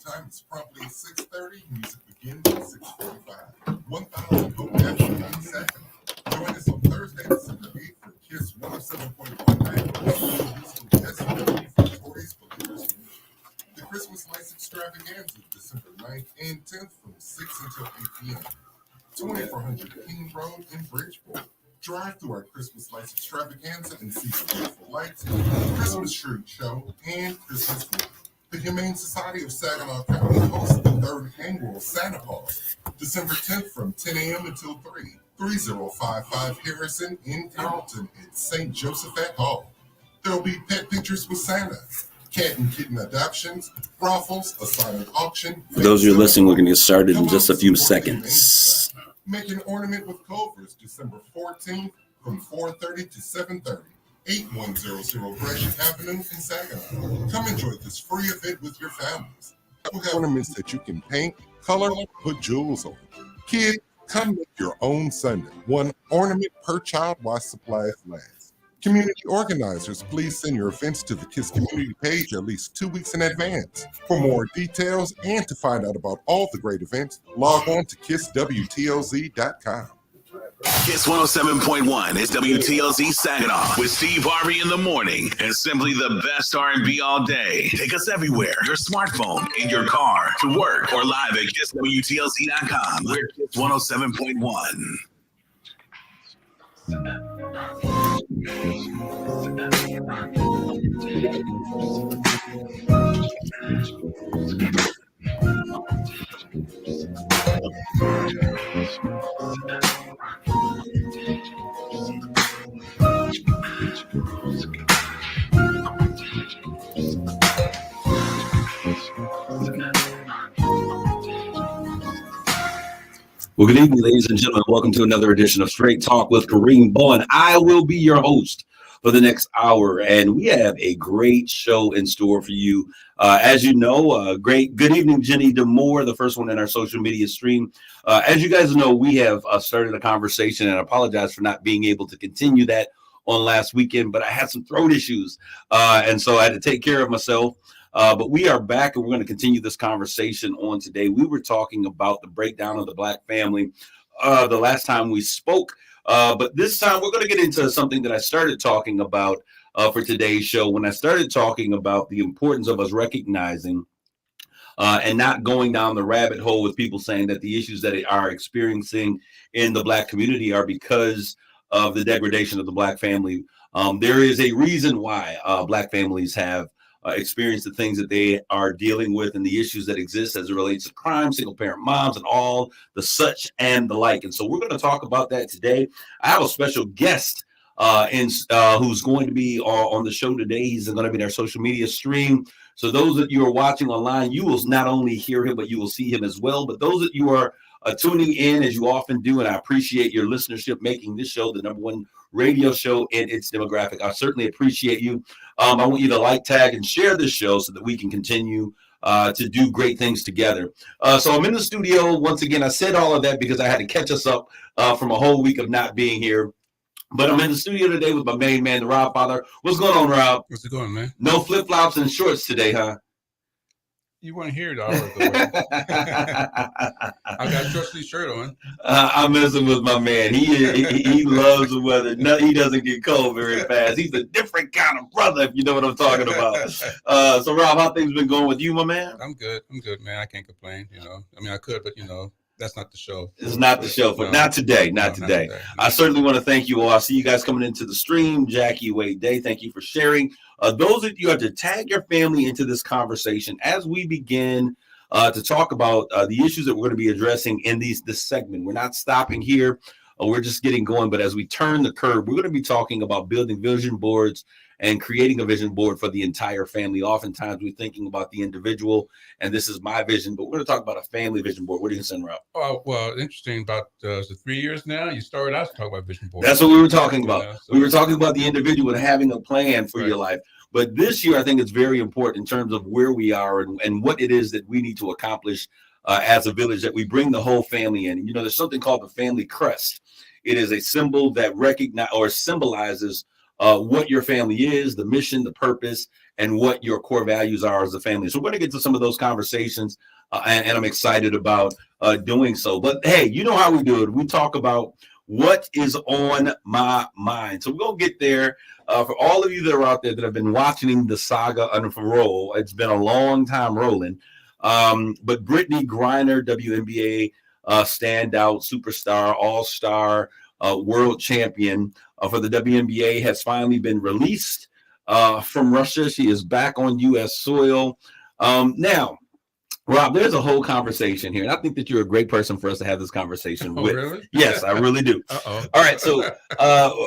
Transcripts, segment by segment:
Time is promptly 6:30. Music begins at 6:45. 1,000 Hope Avenue in Sac. Join us on Thursday, December 8th for KISS 107.1 musical guest for Tories Believers. The Christmas Lights Extravaganza, December 9th and 10th from 6 until 8 p.m. 2400 King Road in Bridgeport. Drive through our Christmas Lights Extravaganza and see the beautiful lights, Christmas tree show, and Christmas food. The Humane Society of Saginaw County hosts the third annual Santa Claus, December 10th from 10 a.m. until 3. 3055 Harrison in Carrollton at St. Josephat Hall. There'll be pet pictures with Santa, cat and kitten adoptions, raffles, a silent auction. For those of you listening, we're going to get started in just a few seconds. Make an ornament with Culver's, December 14th from 4:30 to 7:30. 8100 Gresham Avenue in Saginaw. Come enjoy this free event with your families. We'll have ornaments that you can paint, color, put jewels on. Kids, come make your own Sunday. One ornament per child while supplies last. Community organizers, please send your events to the KISS community page at least 2 weeks in advance. For more details and to find out about all the great events, log on to KISSWTLZ.com. KISS 107.1 is WTLZ Saginaw with Steve Harvey in the morning and simply the best R&B all day. Take us everywhere, your smartphone, in your car, to work, or live at KISSWTLZ.com. We're KISS 107.1. Well, good evening, ladies and gentlemen. Welcome to another edition of Straight Talk with Kareem Bowen. I will be your host for the next hour, and we have a great show in store for you. As you know, good evening, Jenny DeMoore, the first one in our social media stream. As you guys know, we have started a conversation, and I apologize for not being able to continue that on last weekend, but I had some throat issues, and so I had to take care of myself. But we are back, and we're going to continue this conversation on today. We were talking about the breakdown of the Black family the last time we spoke. But this time, we're going to get into something that I started talking about for today's show when I started talking about the importance of us recognizing and not going down the rabbit hole with people saying that the issues that they are experiencing in the Black community are because of the degradation of the Black family. There is a reason why Black families have experience the things that they are dealing with and the issues that exist as it relates to crime, single parent moms, and all the such and the like. And so we're going to talk about that today. I have a special guest who's going to be on the show today. He's going to be in our social media stream. So those that you are watching online, you will not only hear him, but you will see him as well. But those that you are tuning in, as you often do, and I appreciate your listenership, making this show the number one radio show in its demographic. I certainly appreciate you. I want you to like, tag, and share this show so that we can continue to do great things together. So I'm in the studio once again. I said all of that because I had to catch us up from a whole week of not being here. But I'm in the studio today with my main man, the Rob Father. What's going on, Rob? What's it going, man? No flip-flops and shorts today, huh? You want to hear it all the way. I got a trusty shirt on. I'm messing with my man. He loves the weather. No, he doesn't get cold very fast. He's a different kind of brother, if you know what I'm talking about. So, Rob, how things been going with you, my man? I'm good, man. I can't complain, I mean, I could, but, that's not the show. It's not the show, but not today. Not today. I certainly want to thank you all. I see you guys coming into the stream. Jackie, Wade, Day, thank you for sharing. Those of you have to tag your family into this conversation as we begin to talk about the issues that we're going to be addressing in this segment. We're not stopping here. We're just getting going. But as we turn the curve, we're going to be talking about building vision boards and creating a vision board for the entire family. Oftentimes we're thinking about the individual, and this is my vision, but we're going to talk about a family vision board. What do you think, Rob? Oh, well, interesting. About 3 years now, you started out to talk about vision board. That's what we were talking about. We were talking about the individual and having a plan for your life. But this year, I think it's very important in terms of where we are and what it is that we need to accomplish as a village, that we bring the whole family in. There's something called the family crest. It is a symbol that symbolizes what your family is, the mission, the purpose, and what your core values are as a family. So we're going to get to some of those conversations, and I'm excited about doing so. But hey, you know how we do it. We talk about what is on my mind. So we're going to get there. For all of you that are out there that have been watching the saga unroll, it's been a long time rolling. But Brittany Griner, WNBA standout, superstar, all-star, world champion for the WNBA, has finally been released from Russia. She is back on U.S. soil. Now, Rob, there's a whole conversation here, and I think that you're a great person for us to have this conversation with. Really? Yes, I really do. Uh-oh. All right, so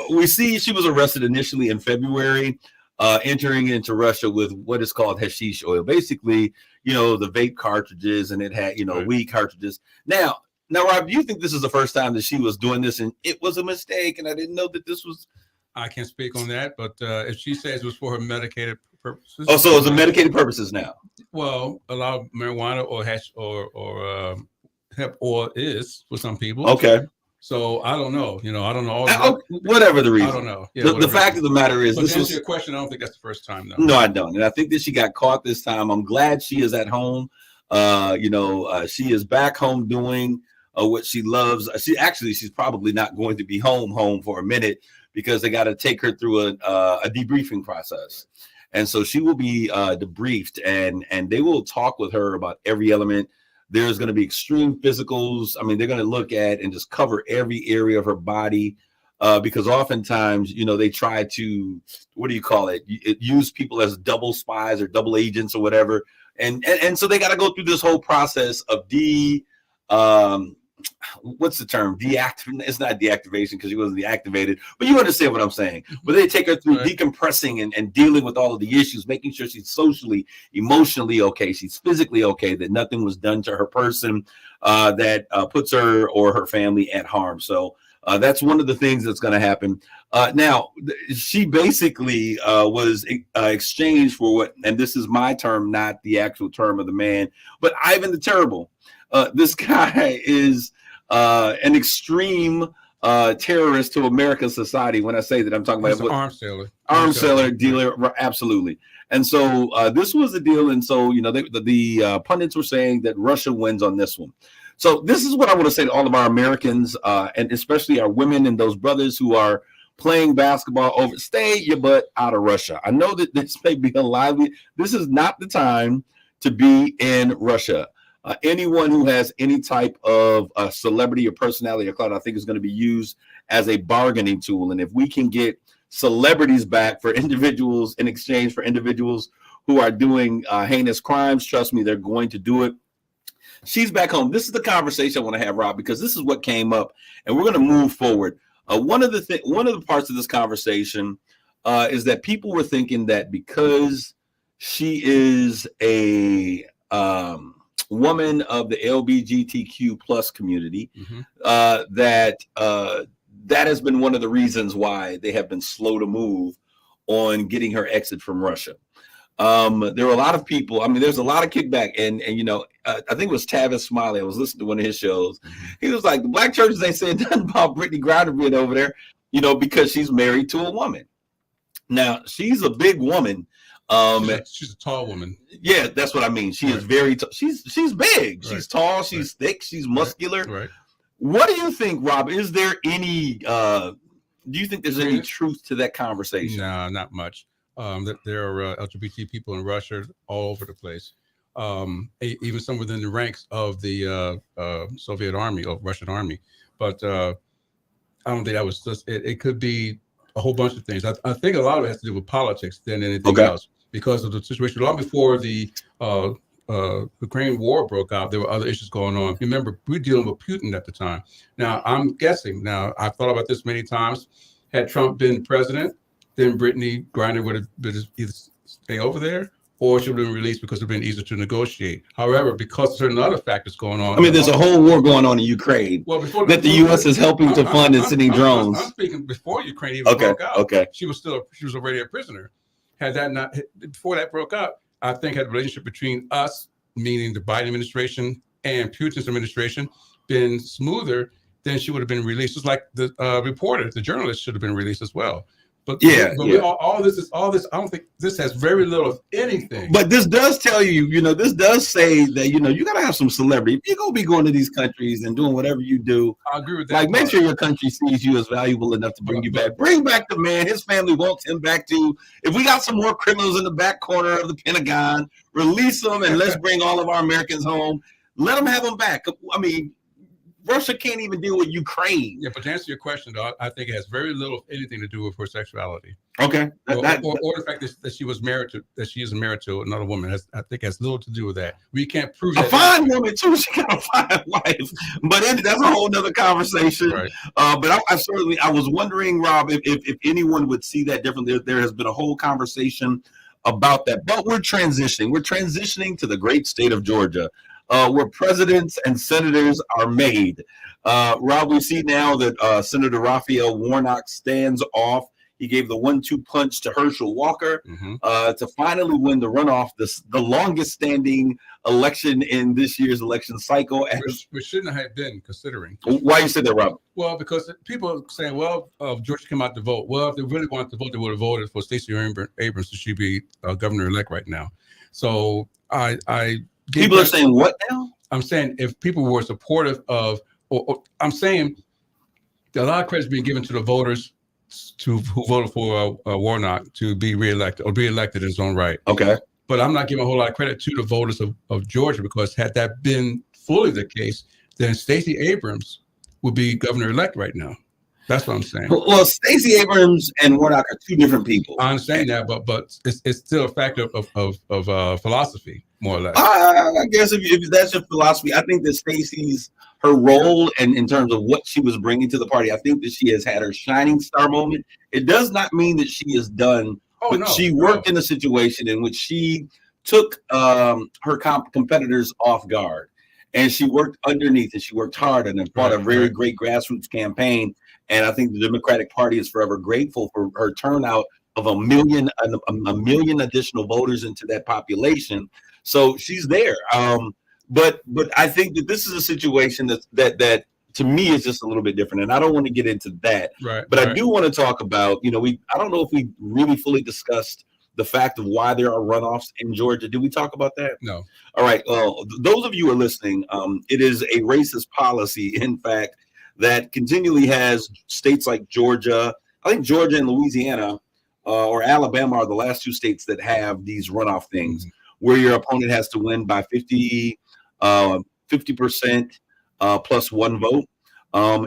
we see she was arrested initially in February, entering into Russia with what is called hashish oil. Basically, the vape cartridges, and it had, Right. weed cartridges. Now, Rob, do you think this is the first time that she was doing this, and it was a mistake, and I didn't know that this was? I can't speak on that, but if she says it was for her medicated purposes. Oh, so it's a medicated purposes now. Well, a lot of marijuana or hash or hemp oil is for some people. Okay. So I don't know. I don't know all. Whatever the reason. I don't know. Yeah, the whatever fact of the matter is, But this to answer was. your question, I don't think that's the first time, though. No, I don't, and I think that she got caught this time. I'm glad she is at home. She is back home doing what she loves. She's probably not going to be home for a minute, because they got to take her through a debriefing process. And so she will be debriefed, and they will talk with her about every element. There's going to be extreme physicals. I mean, they're going to look at and just cover every area of her body, because oftentimes, they try to, what do you call it? Use people as double spies or double agents or whatever. And so they got to go through this whole process of what's the term? It's not deactivation, because she wasn't deactivated, but you understand what I'm saying. But they take her through Right. decompressing and dealing with all of the issues, making sure she's socially, emotionally okay, she's physically okay, that nothing was done to her person that puts her or her family at harm. So that's one of the things that's going to happen. Now, she basically was exchanged for what, and this is my term, not the actual term of the man, but Ivan the Terrible. This guy is an extreme terrorist to American society. When I say that, I'm talking He's about an arms seller. arms seller, dealer, absolutely. And so this was the deal. And so, the pundits were saying that Russia wins on this one. So this is what I want to say to all of our Americans, and especially our women and those brothers who are playing basketball over. Stay your butt out of Russia. I know that this may be unlikely. This is not the time to be in Russia. Anyone who has any type of celebrity or personality or clout, I think, is going to be used as a bargaining tool. And if we can get celebrities back for individuals in exchange for individuals who are doing heinous crimes, trust me, they're going to do it. She's back home. This is the conversation I want to have, Rob, because this is what came up, and we're going to move forward. One of the parts of this conversation is that people were thinking that because she is a woman of the LGBTQ plus community, that has been one of the reasons why they have been slow to move on getting her exit from Russia. There were a lot of people. I mean, there's a lot of kickback, and I think it was Tavis Smiley. I was listening to one of his shows. He was like, the black churches ain't saying nothing about Brittany Griner being over there, because she's married to a woman. Now, she's a big woman. She's a tall woman. Yeah, that's what I mean. She is very she's big. She's tall, she's thick, she's muscular. Right. What do you think, Rob? Is there any do you think there's any truth to that conversation? No, not much. There are LGBT people in Russia all over the place. Even some within the ranks of the Soviet army or Russian army. But I don't think that was just it could be a whole bunch of things. I think a lot of it has to do with politics than anything else, because of the situation. Long before the Ukraine war broke out, there were other issues going on. Remember, we're dealing with Putin at the time. Now, I'm guessing. Now, I've thought about this many times. Had Trump been president, then Brittany Griner would have been either stay over there, or she would have been released because it would have been easier to negotiate. However, because of certain other factors going on. I mean, there's a whole war going on in Ukraine that the U.S. is helping to fund and sending drones. I'm speaking before Ukraine even broke out. Okay. She was already a prisoner. Had that not, before that broke out, I think had the relationship between us, meaning the Biden administration, and Putin's administration, been smoother, then she would have been released. Just like the reporter, the journalist should have been released as well. But Yeah, but yeah. we all this. I don't think this has very little of anything. But this does tell you, this does say that, you got to have some celebrity. If you're going to be going to these countries and doing whatever you do, I agree with that. like, make part. sure your country sees you as valuable enough to bring you back. Bring back the man. His family wants him back too. If we got some more criminals in the back corner of the Pentagon, release them and let's bring all of our Americans home. Let them have them back. I mean, Russia can't even deal with Ukraine. Yeah, but to answer your question, though, I think it has very little, if anything, to do with her sexuality. Okay. Or the fact that she was married to, that she is married to another woman. I think has little to do with that. We can't prove a that. fine woman too. She got a fine wife, but that's a whole nother conversation. Right. But I was wondering, Rob, if anyone would see that differently. There has been a whole conversation about that, but we're transitioning. We're transitioning to the great state of Georgia, where presidents and senators are made. Rob, we see now that Senator Raphael Warnock stands off. He gave the 1-2 punch to Herschel Walker to finally win the runoff, the longest standing election in this year's election cycle. Which shouldn't have been, considering. Why you say that, Rob? Well, because people are saying, well, Georgia came out to vote. Well, if they really wanted to vote, they would have voted for Stacey Abrams to she be governor-elect right now. So people are saying what now? I'm saying if people were supportive of, or I'm saying a lot of credit is being given to the voters who voted for Warnock to be reelected or be elected in his own right. Okay. But I'm not giving a whole lot of credit to the voters of Georgia, because had that been fully the case, then Stacey Abrams would be governor-elect right now. That's what I'm saying. Well, Stacey Abrams and Warnock are two different people. I understand that, but it's still a factor of philosophy, more or less. I guess if that's your philosophy, I think that Stacey's her role and in terms of what she was bringing to the party, I think that she has had her shining star moment. It does not mean that she is done. But she worked in a situation in which she took her competitors off guard, and she worked underneath, and she worked hard and fought a very great grassroots campaign. And I think the Democratic Party is forever grateful for her turnout of a million additional voters into that population. So she's there. But I think that this is a situation that to me is just a little bit different, and I don't want to get into that. Right. But I do want to talk about, I don't know if we really fully discussed the fact of why there are runoffs in Georgia. Did we talk about that? No. All right. Well, those of you who are listening, it is a racist policy, in fact, that continually has states like Georgia. I think Georgia and Louisiana or Alabama are the last two states that have these runoff things, where your opponent has to win by 50% plus one vote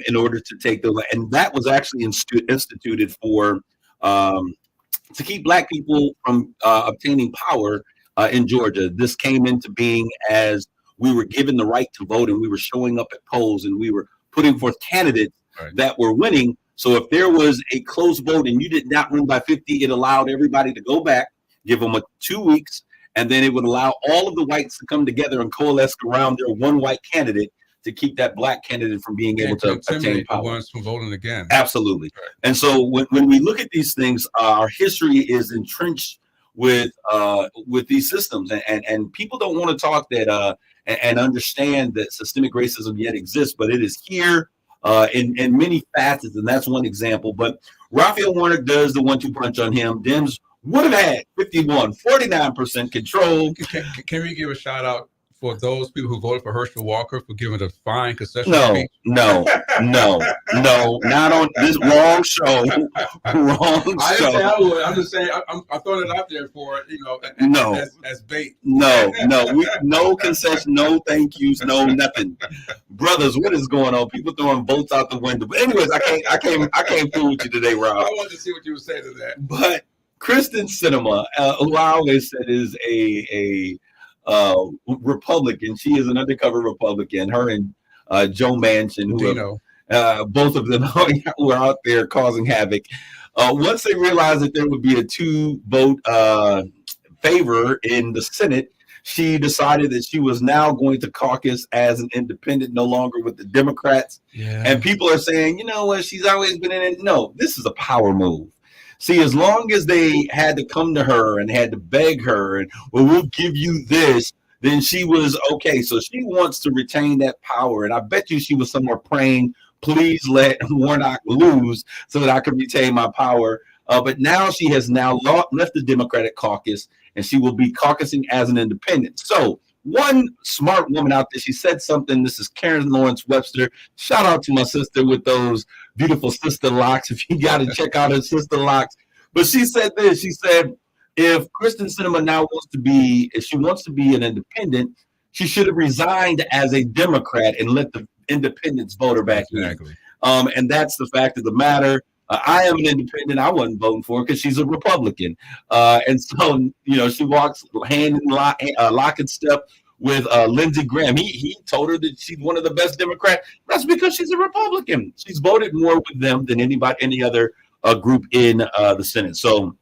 in order to take the. And that was actually instituted for to keep Black people from obtaining power in Georgia. This came into being as we were given the right to vote, and we were showing up at polls, and we were putting forth candidates that were winning. So if there was a close vote and you did not win by 50, it allowed everybody to go back, give them 2 weeks, and then it would allow all of the whites to come together and coalesce around their one white candidate to keep that Black candidate from being able to obtain power. The ones from voting again. Absolutely. Right. And so when we look at these things, our history is entrenched with these systems, and people don't want to talk that and understand that systemic racism yet exists, but it is here in many facets, and that's one example. But Raphael Warnock does the 1-2 punch on him. Dems would have had 49% control. Can we give a shout out for those people who voted for Herschel Walker for giving a fine concession speech? No, not on this wrong show. I didn't say I would. I'm just saying I'm throwing it out there for as bait. No concession, no thank yous, no nothing. Brothers, what is going on? People throwing votes out the window. But anyways, I came through with you today, Rob. I wanted to see what you would say to that. But Kristen Sinema, who I always said is a Republican. She is an undercover Republican. Her and Joe Manchin, who both of them who are out there causing havoc. Once they realized that there would be a 2-vote favor in the Senate, she decided that she was now going to caucus as an independent, no longer with the Democrats. Yeah. And people are saying, you know what, she's always been in it. No, this is a power move. See, as long as they had to come to her and had to beg her and, well, we'll give you this, then she was okay. So she wants to retain that power. And I bet you she was somewhere praying, please let Warnock lose so that I can retain my power. But now she has now left the Democratic caucus, and she will be caucusing as an independent. So one smart woman out there, she said something. This is Karen Lawrence Webster. Shout out to my sister with those beautiful sister locks. If you got to check out her sister locks. But she said this. She said, if Kristen Sinema now if she wants to be an independent, she should have resigned as a Democrat and let the independents vote her back in. And that's the fact of the matter. I am an independent. I wasn't voting for her because she's a Republican. And so, she walks hand in lock and step with Lindsey Graham. He told her that she's one of the best Democrats. That's because she's a Republican. She's voted more with them than any other group in the Senate. So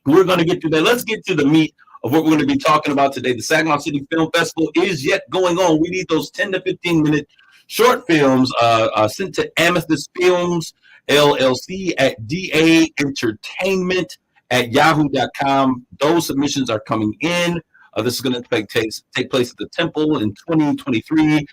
we're going to get to that. Let's get to the meat of what we're going to be talking about today. The Saginaw City Film Festival is yet going on. We need those 10 to 15-minute short films sent to Amethyst Films LLC at DA Entertainment at yahoo.com. Those submissions are coming in. This is going to take place at the Temple in 2023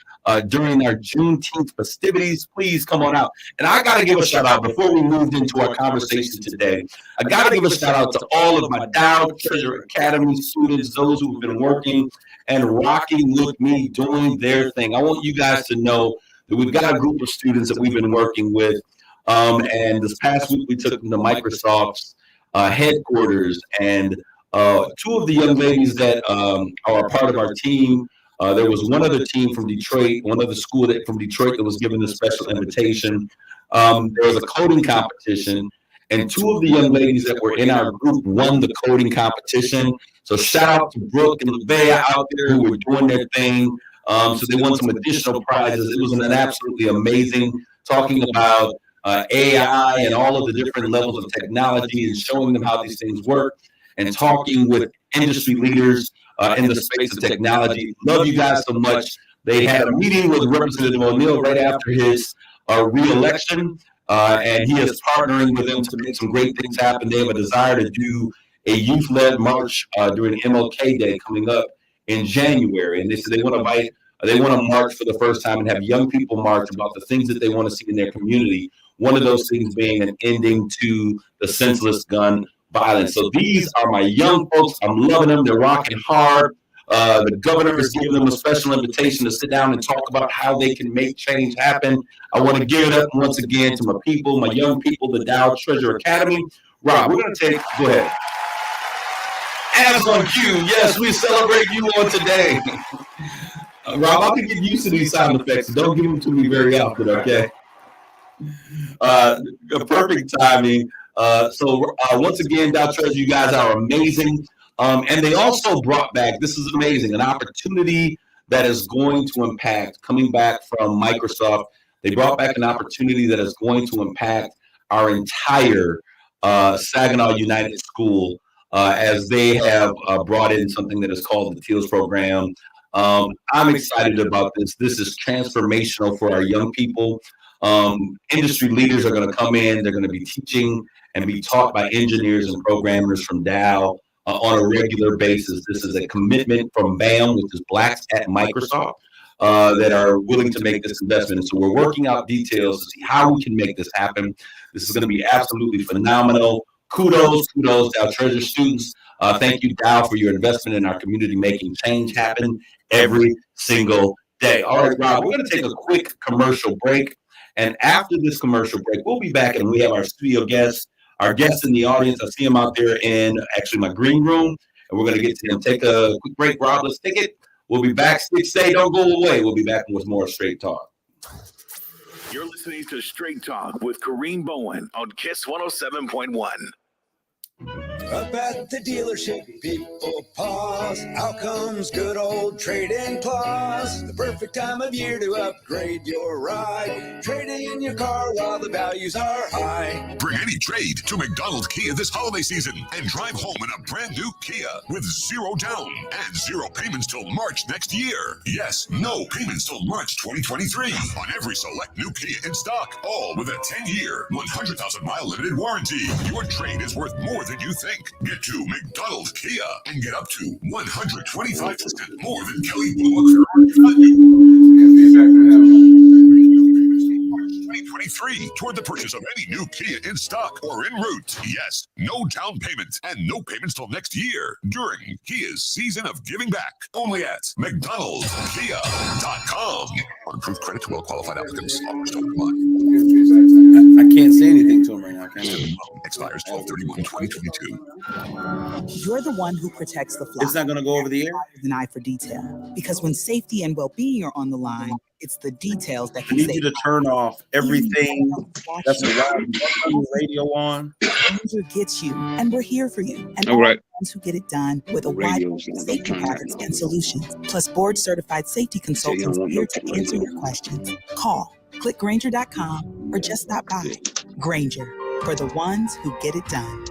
during our Juneteenth festivities. Please come on out. And I got to give a shout out before we moved into our conversation today. I got to give a shout out to all of my Dow Treasure Academy students, those who have been working and rocking with me, doing their thing. I want you guys to know that we've got a group of students that we've been working with. And this past week, we took them to Microsoft's headquarters, and two of the young ladies that are a part of our team, there was one other team from Detroit, one other school from Detroit that was given a special invitation. There was a coding competition, and two of the young ladies that were in our group won the coding competition. So shout out to Brooke and Leia out there who were doing their thing. So they won some additional prizes. It was an absolutely amazing, talking about AI and all of the different levels of technology and showing them how these things work and talking with industry leaders in the space of technology. Love you guys so much. They had a meeting with Representative O'Neill right after his re-election, and he is partnering with them to make some great things happen. They have a desire to do a youth-led march during MLK Day coming up in January, and they said they want to march for the first time and have young people march about the things that they want to see in their community. One of those things being an ending to the senseless gun violence. So these are my young folks. I'm loving them. They're rocking hard. The governor has given them a special invitation to sit down and talk about how they can make change happen. I want to give it up once again to my people, my young people, the Dow Treasure Academy. Rob, we're going to go ahead. As on cue, yes, we celebrate you on today. Rob, I can get used to these sound effects. Don't give them to me very often, okay? Perfect timing. So once again, Dow Treasure, you guys are amazing. And they also brought back, this is amazing, an opportunity that is going to impact, coming back from Microsoft, they brought back an opportunity that is going to impact our entire Saginaw United School as they have brought in something that is called the TEALS program. I'm excited about this. This is transformational for our young people. Industry leaders are going to come in. They're going to be teaching and be taught by engineers and programmers from Dow on a regular basis. This is a commitment from BAM, which is Blacks at Microsoft, that are willing to make this investment. And so we're working out details to see how we can make this happen. This is going to be absolutely phenomenal. Kudos, Dow Treasure students. Thank you, Dow, for your investment in our community, making change happen every single day. All right, Rob, we're going to take a quick commercial break. And after this commercial break, we'll be back and we have our studio guests, our guests in the audience. I see them out there in actually my green room, and we're going to get to them. Take a quick break, Rob. Let's take it. We'll be back. Stay, don't go away. We'll be back with more Straight Talk. You're listening to Straight Talk with Kareem Bowen on KISS 107.1. Up at the dealership, people pause. Out comes good old trade-in clause. The perfect time of year to upgrade your ride. Trade in your car while the values are high. Bring any trade to McDonald Kia this holiday season and drive home in a brand new Kia with 0 down and 0 payments till March next year. Yes, no payments till March 2023 on every select new Kia in stock. All with a 10-year, 100,000-mile limited warranty. Your trade is worth more than you think. Get to McDonald Kia and get up to 125% more than Kelly Blue Ferrari value. 2023 tax-free toward the purchase of any new Kia in stock or en route. Yes, no down payment and no payments till next year during Kia's season of giving back. Only at McDonald'sKia.com. On approved credit to well-qualified applicants. Offers don't apply. I can't say anything to him right now, can I? Expires 12/31/2022. You're the one who protects the flock. It's not going to go over the air? An eye for detail. Because when safety and well-being are on the line, it's the details that I can need save you to turn off everything that's lives. around you. Turn the radio on. Ranger gets you, and we're here for you. And All right. the ones who get it done with a wide Radio's range of on. safety Don't turn that products on. and solutions, plus board-certified safety consultants want here no to radio. answer your questions. Call, click Granger.com, or just stop by. Granger, for the ones who get it done.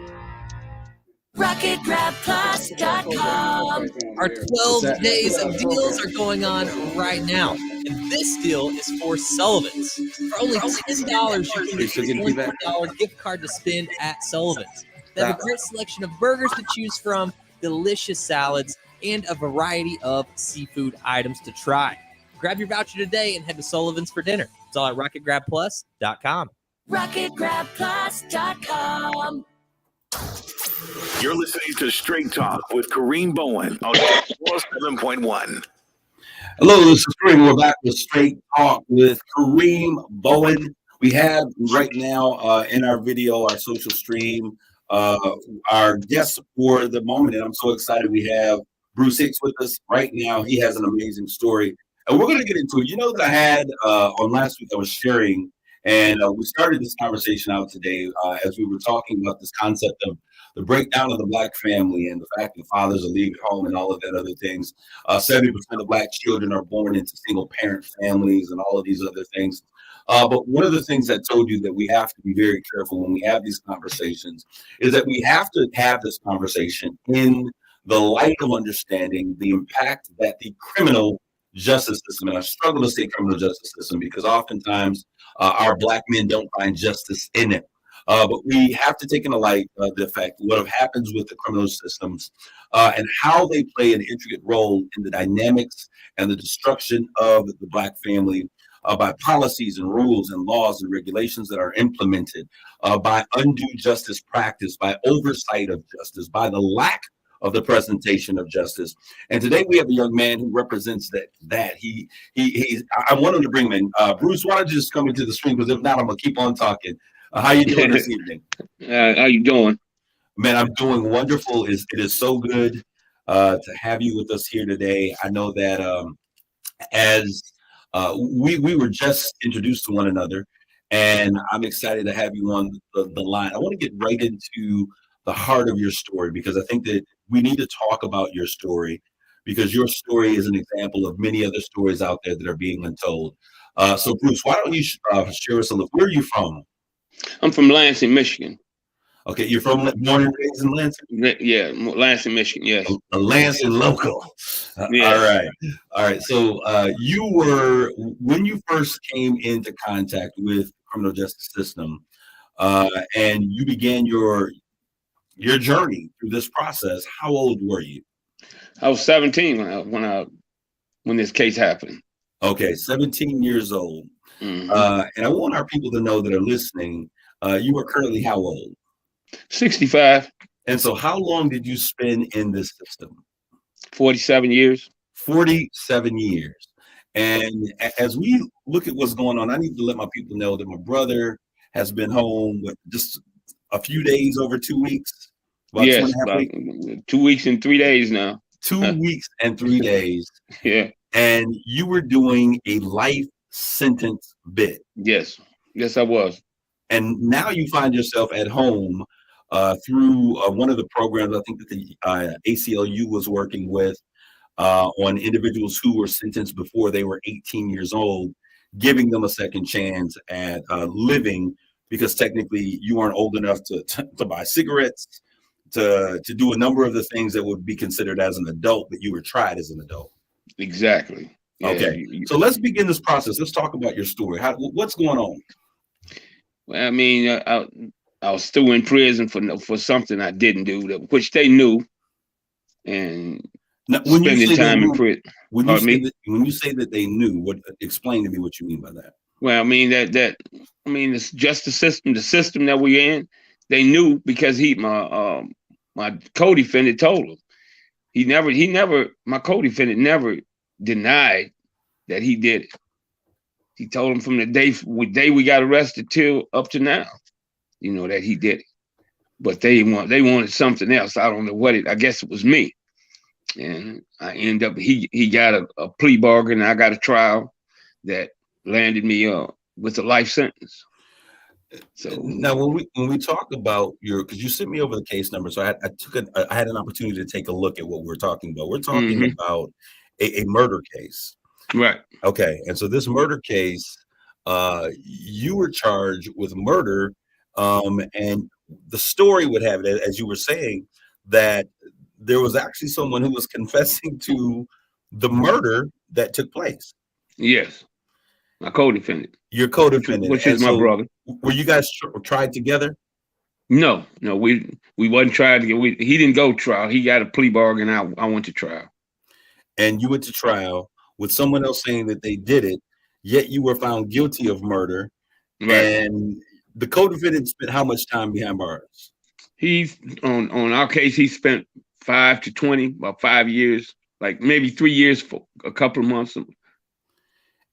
RocketGrabPlus.com. Our 12 days of deals are going on right now. And this deal is for Sullivan's. For only $10, you can get a $20 gift card to spend at Sullivan's. They have a great selection of burgers to choose from, delicious salads, and a variety of seafood items to try. Grab your voucher today and head to Sullivan's for dinner. It's all at RocketGrabPlus.com. RocketGrabPlus.com. You're listening to Straight Talk with Kareem Bowen on 107.1. Hello, this is Kareem. We're back with Straight Talk with Kareem Bowen. We have right now in our video, our social stream, our guest for the moment. And I'm so excited we have Bruce Hicks with us right now. He has an amazing story. And we're going to get into it. You know that I had on last week, I was sharing, and we started this conversation out today as we were talking about this concept of the breakdown of the Black family and the fact that fathers are leaving home and all of that other things. 70% of Black children are born into single parent families and all of these other things. But one of the things I told you that we have to be very careful when we have these conversations is that we have to have this conversation in the light of understanding the impact that the criminal justice system, and I struggle to say criminal justice system because oftentimes our Black men don't find justice in it. But we have to take into light the fact what happens with the criminal systems and how they play an intricate role in the dynamics and the destruction of the Black family by policies and rules and laws and regulations that are implemented, by undue justice practice, by oversight of justice, by the lack of the presentation of justice. And today we have a young man who represents that. I want him to bring him in. Bruce, why don't you just come into the screen? Because if not, I'm gonna keep on talking. How you doing this evening? How you doing? Man, I'm doing wonderful. It is so good to have you with us here today. I know that as we were just introduced to one another, and I'm excited to have you on the line. I want to get right into the heart of your story because I think that we need to talk about your story because your story is an example of many other stories out there that are being untold. So, Bruce, why don't you share us a little? Where are you from? I'm from Lansing, Michigan. Okay, you're from born and raised in Lansing? Yeah, Lansing, Michigan, yes. A Lansing local. Yeah. All right. So you were, when you first came into contact with the criminal justice system and you began your journey through this process, how old were you? I was 17 when this case happened. Okay, 17 years old. Mm-hmm. And I want our people to know that are listening, you are currently how old? 65. And so how long did you spend in this system? 47 years. 47 years. And as we look at what's going on, I need to let my people know that my brother has been home with just a few days, over 2 weeks. Yes, about 2 weeks and 3 days now. 2 weeks and 3 days. Yeah. And you were doing a life sentence bid. Yes, I was. And now you find yourself at home through one of the programs I think that the ACLU was working with on individuals who were sentenced before they were 18 years old, giving them a second chance at living because technically you weren't old enough to buy cigarettes, to do a number of the things that would be considered as an adult, but you were tried as an adult. Exactly. Yeah, okay. So let's begin this process. Let's talk about your story. What's going on? Well, I mean, I was still in prison for something I didn't do, which they knew, and now, spending time in prison. When you say that they knew, explain to me what you mean by that. Well, I mean it's just the system that we're in. They knew because my co-defendant told him. My co-defendant never denied that he did it. He told him from the day we got arrested till up to now, that he did it. But they wanted something else. I don't know what I guess it was me. And I end up he got a plea bargain. And I got a trial that landed me with a life sentence. So now, when we talk about because you sent me over the case number, so I had an opportunity to take a look at what we're talking about. We're talking about a murder case, right? Okay, and so this murder case, you were charged with murder, and the story would have it, as you were saying, that there was actually someone who was confessing to the murder that took place. Yes, my co-defendant. Your co-defendant, which is my brother. Were you guys tried together? No, we wasn't tried together. He didn't go trial. He got a plea bargain. I went to trial. And you went to trial with someone else saying that they did it, yet you were found guilty of murder. Right. And the co-defendant spent how much time behind bars? He's on our case. He spent 5 to 20, about 5 years, like maybe 3 years for a couple of months.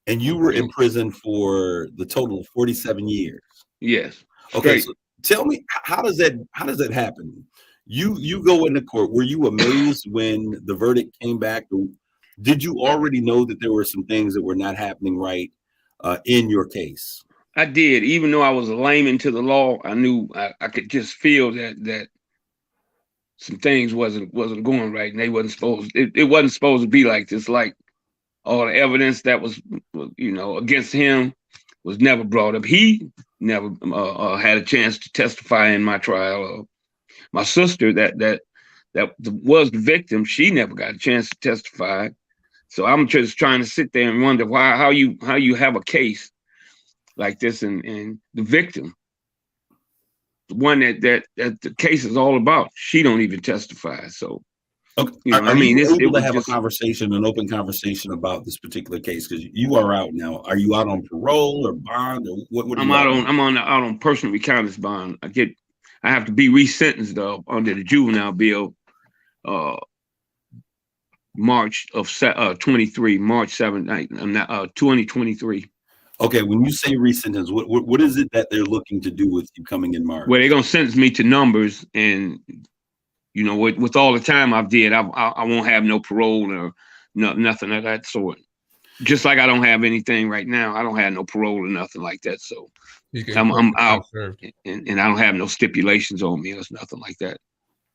And you were in prison for the total of 47 years. Yes. Okay. So tell me, how does that happen? You go into court. Were you amazed when the verdict came back? Did you already know that there were some things that were not happening right in your case? I did. Even though I was a layman to the law, I knew I could just feel that some things wasn't going right, and they wasn't supposed. It wasn't supposed to be like this. Like all the evidence that was against him was never brought up. He never had a chance to testify in my trial. My sister that was the victim, she never got a chance to testify. So I'm just trying to sit there and wonder how you have a case like this and the victim, the one that the case is all about, she don't even testify. So okay. Are you able to have a conversation, an open conversation about this particular case? Because you are out now. Are you out on parole or bond or what? I'm out on personal recounters bond. I have to be resentenced though under the juvenile bill. March of 23, March 7th, 2023. Okay, when you say resentence, what is it that they're looking to do with you coming in March? Well, they're gonna sentence me to numbers, and with all the time I've did, I won't have no parole or nothing of that sort. Just like I don't have anything right now, I don't have no parole or nothing like that. So I'm out, and I don't have no stipulations on me or nothing like that.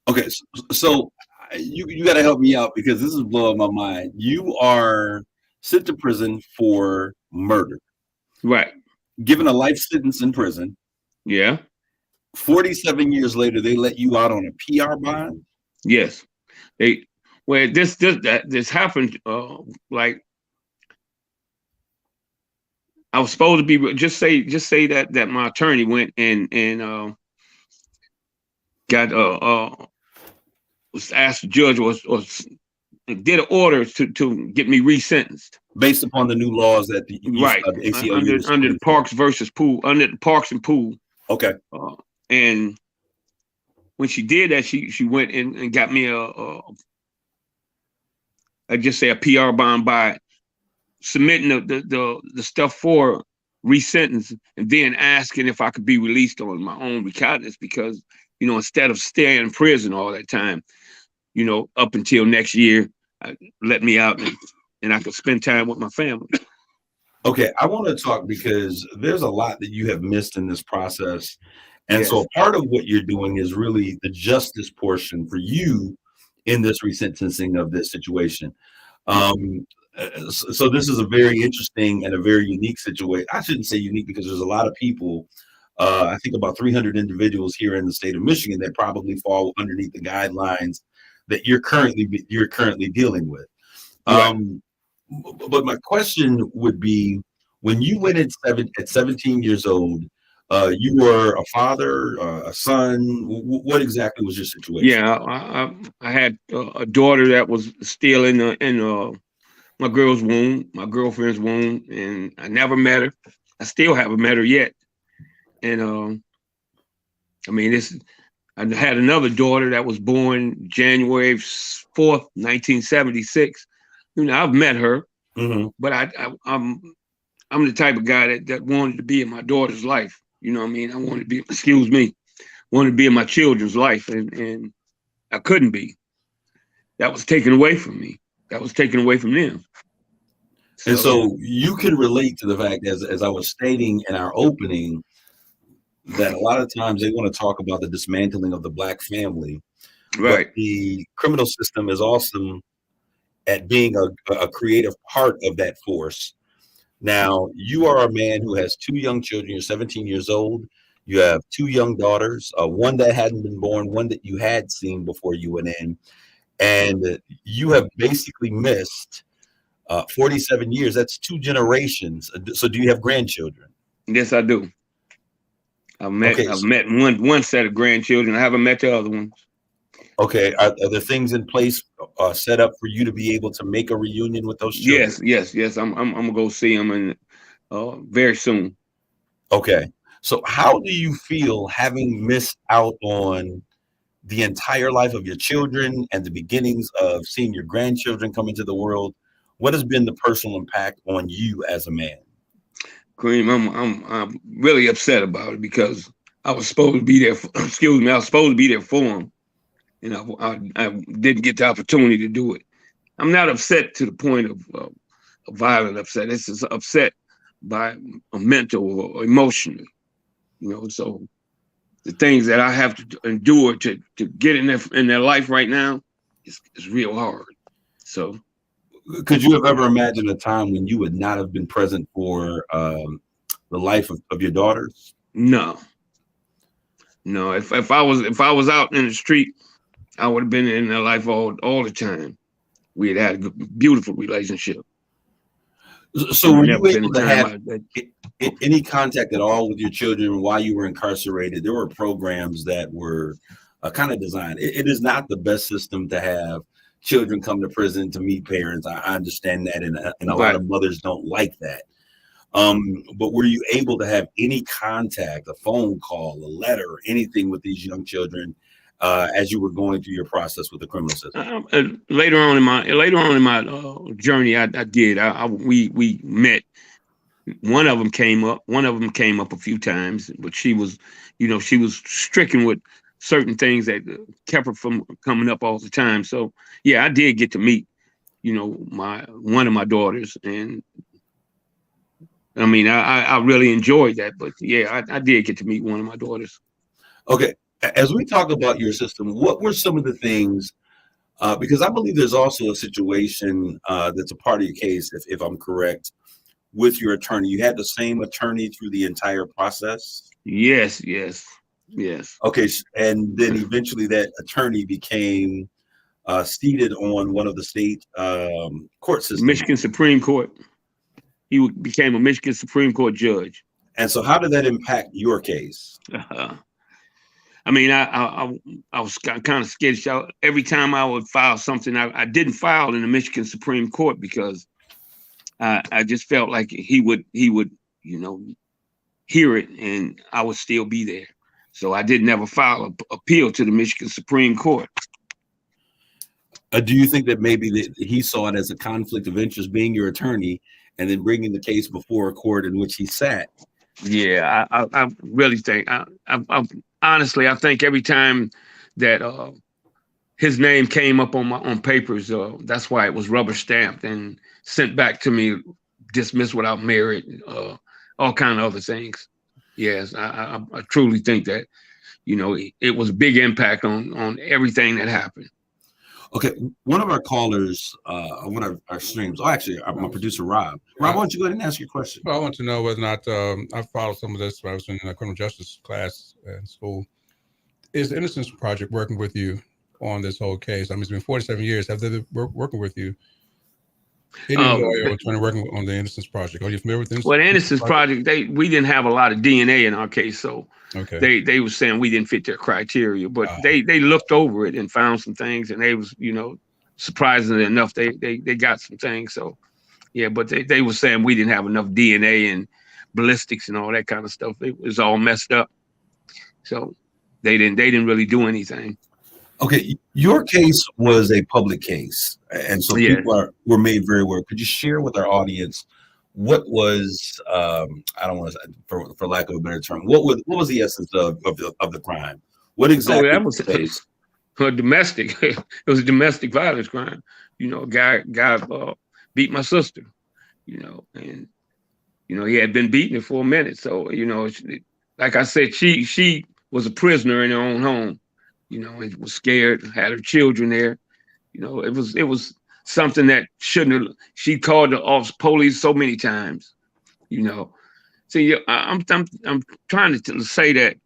Okay, so you got to help me out because this is blowing my mind. You are sent to prison for murder. Right. Given a life sentence in prison. Yeah. 47 years later, they let you out on a PR bond? Yes. This happened like I was supposed to be just say that my attorney went and got was asked the judge or did an order to get me resentenced based upon the new laws that the ACLU under the Parks versus Pool, under the Parks and Pool. Okay. And when she did that, she went and got me I just say a PR bond by submitting the stuff for resentence and then asking if I could be released on my own recognizance because instead of staying in prison all that time, up until next year, let me out and I could spend time with my family. Okay, I want to talk because there's a lot that you have missed in this process. And Yes. So part of what you're doing is really the justice portion for you in this resentencing of this situation. So this is a very interesting and a very unique situation. I shouldn't say unique because there's a lot of people, I think about 300 individuals here in the state of Michigan that probably fall underneath the guidelines that you're currently dealing with. Right. But my question would be, when you went at 17 years old, you were a father, a son. What exactly was your situation? Yeah, I had a daughter that was still in my girl's womb, my girlfriend's womb, and I never met her. I still haven't met her yet. And I mean, I had another daughter that was born January 4th, 1976. You know, I've met her, but I'm the type of guy that wanted to be in my daughter's life. You know what I mean? I wanted to be, wanted to be in my children's life, and I couldn't be. That was taken away from me. That was taken away from them. And so you can relate to the fact, as I was stating in our opening, that a lot of times they want to talk about the dismantling of the Black family. Right. But the criminal system is awesome at being a creative part of that force. Now, you are a man who has two young children. You're 17 years old. You have two young daughters, one that hadn't been born, one that you had seen before you went in. And you have basically missed 47 years. That's two generations. So do you have grandchildren? Yes, I do. I've met one set of grandchildren. I haven't met the other ones. Okay. Are there things in place set up for you to be able to make a reunion with those children? Yes. I'm gonna go see them very soon. Okay. So how do you feel having missed out on the entire life of your children and the beginnings of seeing your grandchildren come into the world? What has been the personal impact on you as a man? Kareem, I'm really upset about it because I was supposed to be there. I was supposed to be there for them, and I didn't get the opportunity to do it. I'm not upset to the point of violent upset. This is upset by a mental or emotional. So the things that I have to endure to get in their life right now is real hard. So. Could you have ever imagined a time when you would not have been present for the life of your daughters? No. If I was out in the street, I would have been in their life all the time. We had a beautiful relationship. So were you able to have any contact at all with your children while you were incarcerated? There were programs that were kind of designed. It is not the best system to have children come to prison to meet parents. I understand that, and a lot of mothers don't like that. But were you able to have any contact, a phone call, a letter, anything with these young children as you were going through your process with the criminal system? Later on in my journey, I did. We met. One of them came up. A few times, but she was stricken with certain things that kept her from coming up all the time. So yeah, I did get to meet, one of my daughters, and I mean, I really enjoyed that. But yeah, I did get to meet one of my daughters. Okay, as we talk about your system, what were some of the things? Because I believe there's also a situation that's a part of your case, if I'm correct, with your attorney. You had the same attorney through the entire process? Yes. Okay, and then eventually that attorney became seated on one of the state court systems. Michigan Supreme Court. He became a Michigan Supreme Court judge. And so how did that impact your case? I mean, I was kind of skittish. Every time I would file something, I didn't file in the Michigan Supreme Court because I just felt like he would hear it and I would still be there. So I didn't ever file an appeal to the Michigan Supreme Court. Do you think that maybe he saw it as a conflict of interest, being your attorney and then bringing the case before a court in which he sat? Yeah, I really think, honestly, I think every time that his name came up on papers, that's why it was rubber stamped and sent back to me, dismissed without merit, all kind of other things. Yes, I truly think that, it was a big impact on everything that happened. Okay, one of our callers, one of our streams, actually, my producer, Rob. Rob, why don't you go ahead and ask your question? Well, I want to know whether or not I followed some of this when I was in a criminal justice class in school. Is the Innocence Project working with you on this whole case? I mean, it's been 47 years. Have they been working with you? Any lawyer or attorney working on the Innocence Project? Are you familiar with this? Well, the Innocence Project, we didn't have a lot of DNA in our case, so they were saying we didn't fit their criteria, but they looked over it and found some things, and they was, surprisingly enough, they got some things. So yeah, but they were saying we didn't have enough DNA, ballistics and all that kind of stuff. It was all messed up. So they didn't really do anything. Okay, your case was a public case, and so Yeah. people were made very aware. Could you share with our audience what was I don't want to, for lack of a better term, what was the essence of the crime? What exactly that was took place? a domestic. It was a domestic violence crime. You know, guy beat my sister. You know, and you know he had been beating her for a minute. So you know, like I said, she was a prisoner in her own home. You know, and was scared. Had her children there. You know, it was something that shouldn't have. She called the police so many times. You know, see, I'm trying to say that,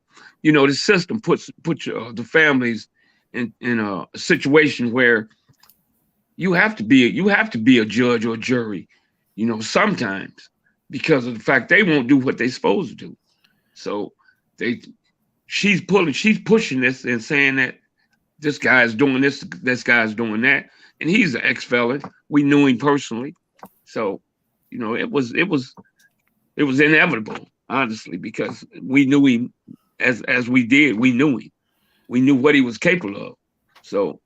you know, the system puts the families in a situation where you have to be a judge or jury, you know, sometimes because of the fact they won't do what they're supposed to do. So she's pushing this and saying that this guy is doing this guy is doing that, and he's an ex-felon. We knew him personally, so you know it was inevitable, honestly, because we knew him as we did. We knew him. We knew what he was capable of. So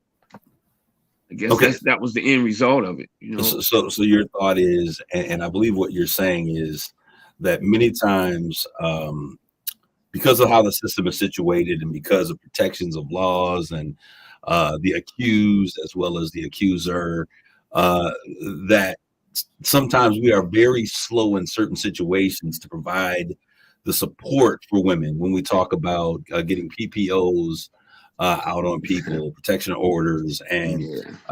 I guess that was the end result of it. You know. So your thought is, and I believe what you're saying is that many times, because of how the system is situated and because of protections of laws and the accused as well as the accuser, that sometimes we are very slow in certain situations to provide the support for women when we talk about getting PPOs out on people, protection orders, and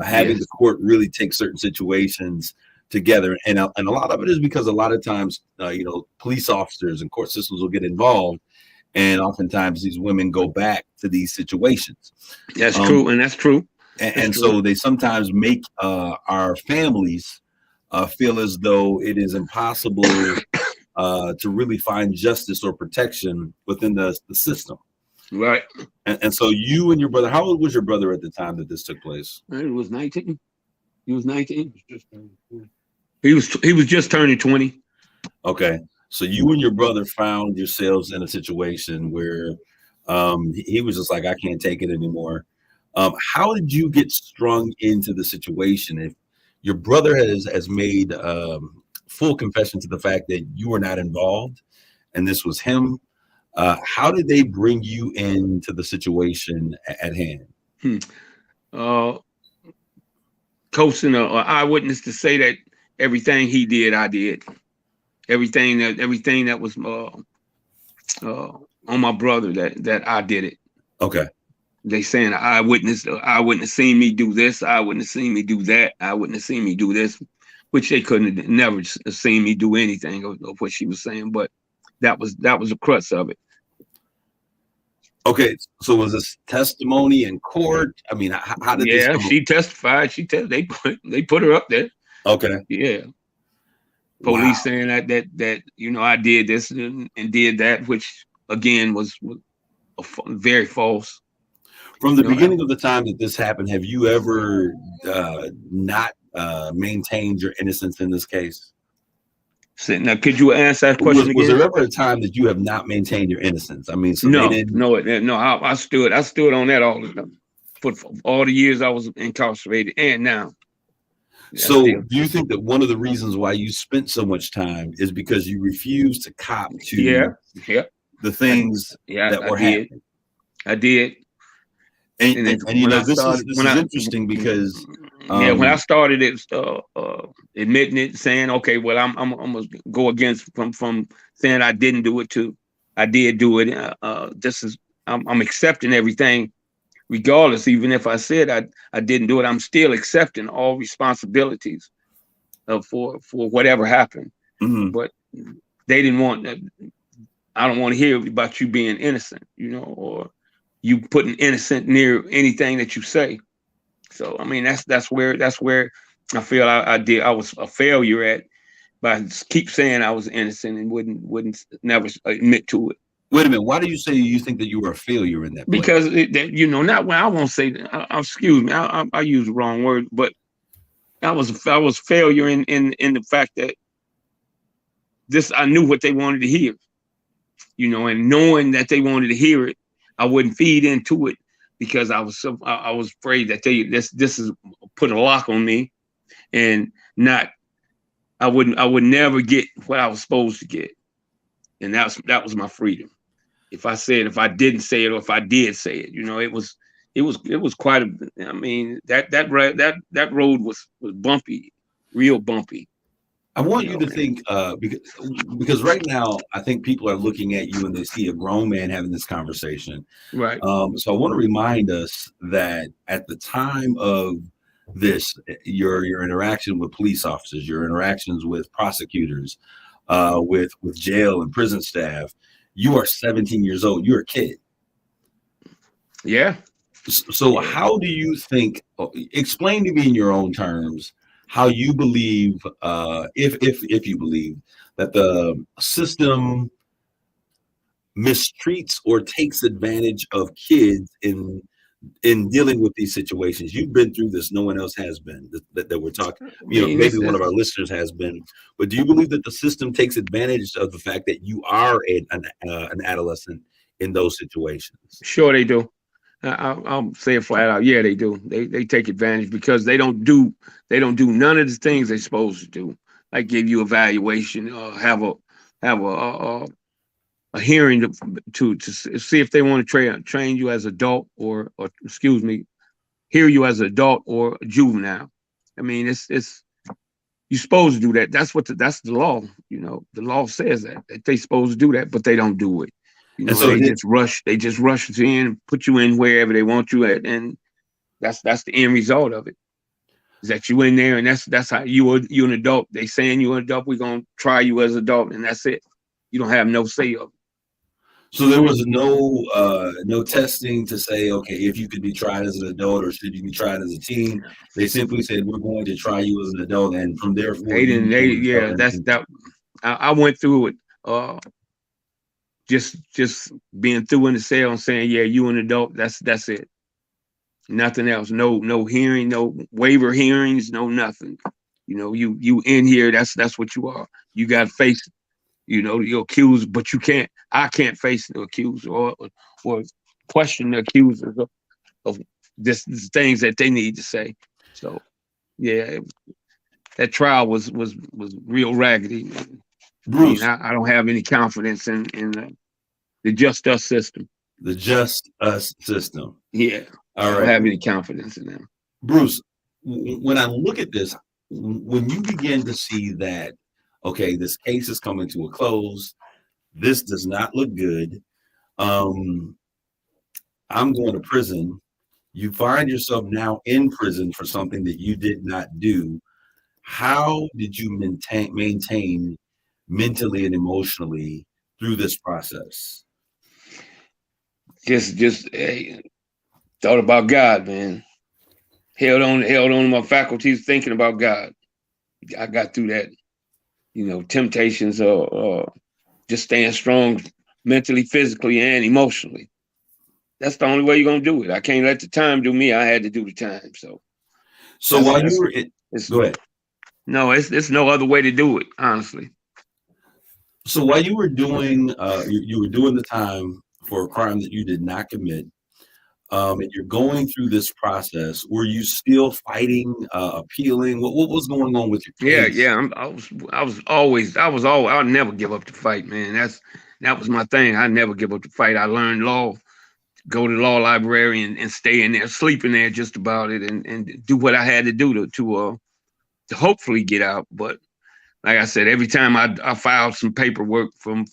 having the court really take certain situations together. And a lot of it is because a lot of times, you know, police officers and court systems will get involved. And oftentimes these women go back to these situations. That's true. And that's true. And so they sometimes make our families feel as though it is impossible to really find justice or protection within the system. Right. And so you and your brother, how old was your brother at the time that this took place? He was 19. He was 19. He was just turning 20. Okay. So you and your brother found yourselves in a situation where he was just like, I can't take it anymore. How did you get strung into the situation? If your brother has made full confession to the fact that you were not involved and this was him, how did they bring you into the situation at hand? Coaching an eyewitness to say that everything he did, I did. Everything that was on my brother, that I did it. Okay. They saying eyewitness seen me do this, eyewitness seen me do that, eyewitness seen me do this, which they couldn't never seen me do anything of what she was saying, but that was the crux of it. Okay, so was this testimony in court? I mean, how did this come she testified. They put her up there. Okay. Yeah. Police saying that you know I did this and did that, which again was very false. From the beginning of the time that this happened, have you ever not maintained your innocence in this case? Now, could you answer that question again? Was there ever a time that you have not maintained your innocence? I mean, so no. I stood on that all the time for all the years I was incarcerated and now. So do you think that one of the reasons why you spent so much time is because you refused to cop to the things that were happening? I did. And you know, this is interesting because when I started it, admitting it, saying, okay, well, I'm gonna go against from saying I didn't do it to I did do it. I'm accepting everything. Regardless, even if I said I didn't do it, I'm still accepting all responsibilities for whatever happened. Mm-hmm. But they didn't want. I don't want to hear about you being innocent, you know, or you putting innocent near anything that you say. So I mean, that's where I feel I was a failure at, by keep saying I was innocent and wouldn't never admit to it. Wait a minute. Why do you say you think that you were a failure in that? Because you know, not when I won't say that. Excuse me, I use the wrong word, but I was failure in the fact that I knew what they wanted to hear, you know, and knowing that they wanted to hear it, I wouldn't feed into it because I was afraid that this is put a lock on me, and I would never get what I was supposed to get, and that was my freedom. If I didn't say it, or if I did say it, you know, it was quite a. I mean, that road was bumpy, real bumpy. I want you to think, because right now I think people are looking at you and they see a grown man having this conversation. Right. So I want to remind us that at the time of this, your interaction with police officers, your interactions with prosecutors, with jail and prison staff, you are 17 years old. You're a kid. Yeah. So how do you think? Explain to me in your own terms how you believe, if you believe that the system mistreats or takes advantage of kids in dealing with these situations. You've been through this. No one else has been that we're talking. You know, maybe one of our listeners has been. But do you believe that the system takes advantage of the fact that you are an adolescent in those situations? Sure, they do. I'll say it flat out. Yeah, they do. They take advantage because they don't do none of the things they're supposed to do, like give you evaluation, have a hearing to see if they want to train you as adult or excuse me, hear you as an adult or a juvenile. I mean, it's you're supposed to do that. That's the law. You know, the law says that they're supposed to do that, but they don't do it. You know, so they just rush you in and put you in wherever they want you at, and that's the end result of it. Is that you in there, and that's how you're an adult. They saying you're an adult. We're gonna try you as an adult, and that's it. You don't have no say of it. So there was no testing to say, okay, if you could be tried as an adult or should you be tried as a teen. They simply said, we're going to try you as an adult, and from there, I went through it. Just being through in the cell and saying, yeah, you an adult. That's it. Nothing else. No hearing, no waiver hearings, no nothing. You know, you in here. That's what you are. You got to face, you know, your accused, but I can't face the accused or question the accusers of this things that they need to say. So, yeah, that trial was real raggedy. Bruce, I don't have any confidence in the just us system. The just us system. Yeah. All right. I don't have any confidence in them. Bruce, when I look at this, when you begin to see that, okay, this case is coming to a close, this does not look good. I'm going to prison. You find yourself now in prison for something that you did not do. How did you maintain mentally and emotionally through this process? Just thought about God, man. Held on to my faculties, thinking about God. I got through that, you know, temptations or just staying strong mentally, physically, and emotionally. That's the only way you're gonna do it. I can't let the time do me. I had to do the time. So while you were go ahead. No, it's no other way to do it, honestly. So while you were doing you were doing the time for a crime that you did not commit, and you're going through this process, were you still fighting, appealing? What was going on with your case? Yeah. I'll never give up the fight, man. That was my thing. I never give up the fight. I learned law, go to the law library and stay in there, sleep in there just about it, and do what I had to do to hopefully get out. But like I said, every time I filed some paperwork from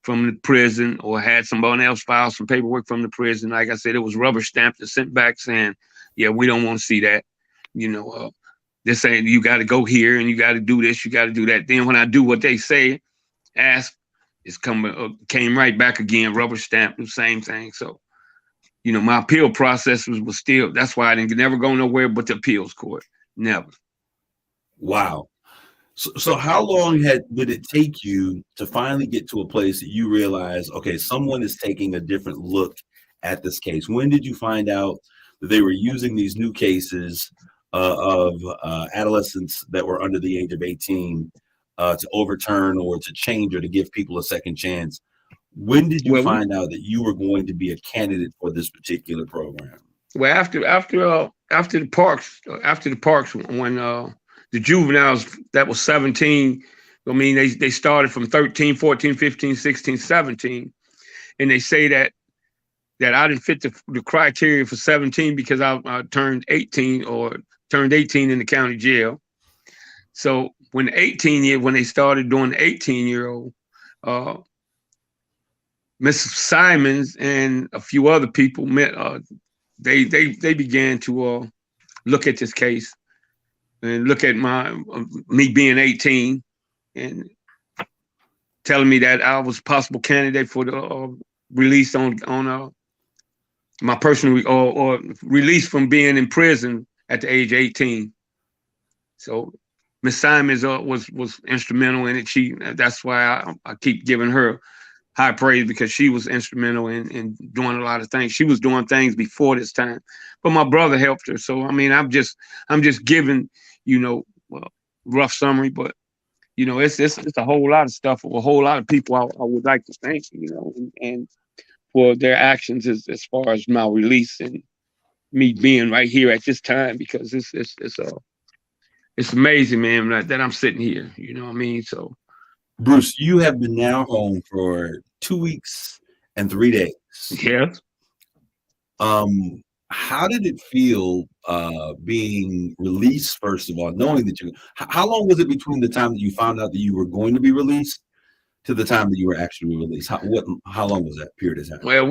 the prison or had somebody else file some paperwork from the prison, like I said, it was rubber stamped and sent back saying, yeah, we don't want to see that. You know, they're saying you got to go here and you got to do this, you got to do that. Then when I do what they say, ask, came right back again, rubber stamped, the same thing. So, you know, my appeal process was still, that's why I didn't never go nowhere but the appeals court. Never. Wow. So how long did it take you to finally get to a place that you realize, okay, someone is taking a different look at this case? When did you find out that they were using these new cases of adolescents that were under the age of 18 to overturn or to change or to give people a second chance. When did you Well, find out that you were going to be a candidate for this particular program? Well, after the parks, when the juveniles that was 17, I mean, they started from 13, 14, 15, 16, 17, and they say that I didn't fit the criteria for 17 because I turned 18 or turned 18 in the county jail. So when they started doing the 18-year-old, Mrs. Simons and a few other people they began to look at this case and look at me being 18 and telling me that I was a possible candidate for the release on my personal or release from being in prison at the age of 18. So Miss Simons was instrumental in it. That's why I keep giving her high praise, because she was instrumental in doing a lot of things. She was doing things before this time, but my brother helped her. So I mean, I'm just giving, rough summary, but it's a whole lot of stuff for a whole lot of people. I would like to thank, and for their actions as far as my release and me being right here at this time, because it's amazing, man, that I'm sitting here. You know what I mean? So, Bruce, you have been now home for 2 weeks and 3 days. Yes. How did it feel being released, first of all, knowing that how long was it between the time that you found out that you were going to be released to the time that you were actually released? How long was that period of time? Well,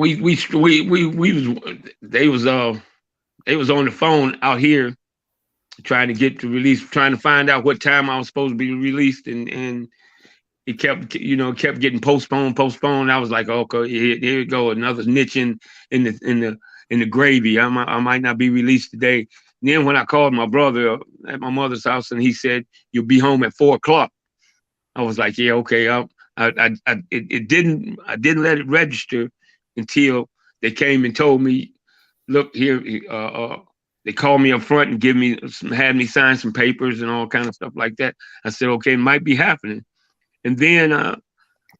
they was on the phone out here trying to get the release, trying to find out what time I was supposed to be released, and it kept getting postponed. I was like, okay, here we go, another niche in the gravy. I might not be released today. And then when I called my brother at my mother's house, and he said, "You'll be home at 4:00," I was like, yeah, okay. I didn't let it register until they came and told me, look here. They called me up front and had me sign some papers and all kind of stuff like that. I said, okay, it might be happening. And then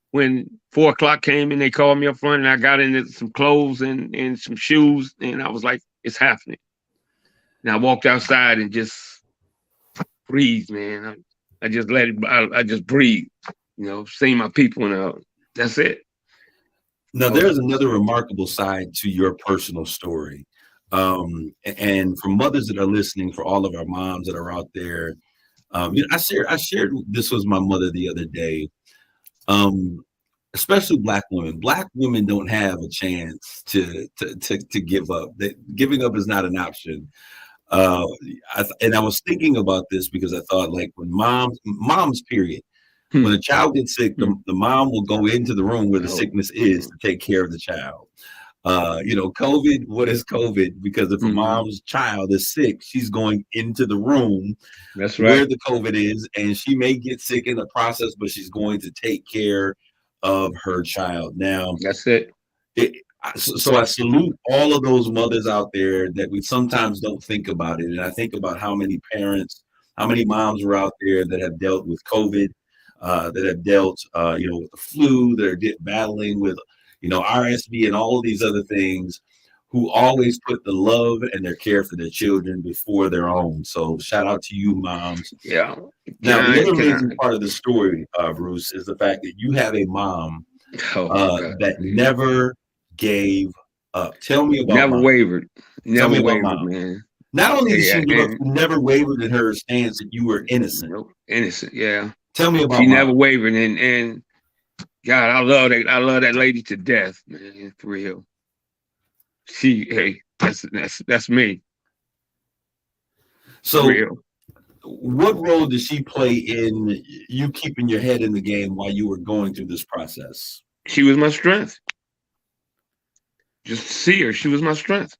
when 4:00 came and they called me up front, and I got into some clothes and some shoes, and I was like, it's happening. And I walked outside and just breathed, man. I just let it. I just breathed, seeing my people, and that's it. Now, there's another remarkable side to your personal story. And for mothers that are listening, for all of our moms that are out there, I shared this with my mother the other day. Especially Black women. Black women don't have a chance to give up. Giving up is not an option. And I was thinking about this because I thought, like, when moms period, when a child gets sick, the mom will go into the room where the sickness is to take care of the child. COVID, what is COVID? Because if a mom's child is sick, she's going into the room that's right, where the COVID is, and she may get sick in the process, but she's going to take care of her child. Now, that's it. So I salute all of those mothers out there that we sometimes don't think about it. And I think about how many parents, how many moms are out there that have dealt with COVID, that have dealt, with the flu, that are battling with, RSV and all of these other things, who always put the love and their care for their children before their own. So shout out to you, moms. Yeah. Now, the other amazing part of the story, Bruce, is the fact that you have a mom that never gave up. Tell me about never mom. wavered. Tell me Never about wavered, mom. man. Not only did she give up, never wavered in her stance that you were innocent. Nope. Innocent, yeah. Tell me about she mom. never wavered, and God, I love that lady to death, man, for real. That's me. So what role did she play in you keeping your head in the game while you were going through this process? She was my strength. Just to see her, she was my strength.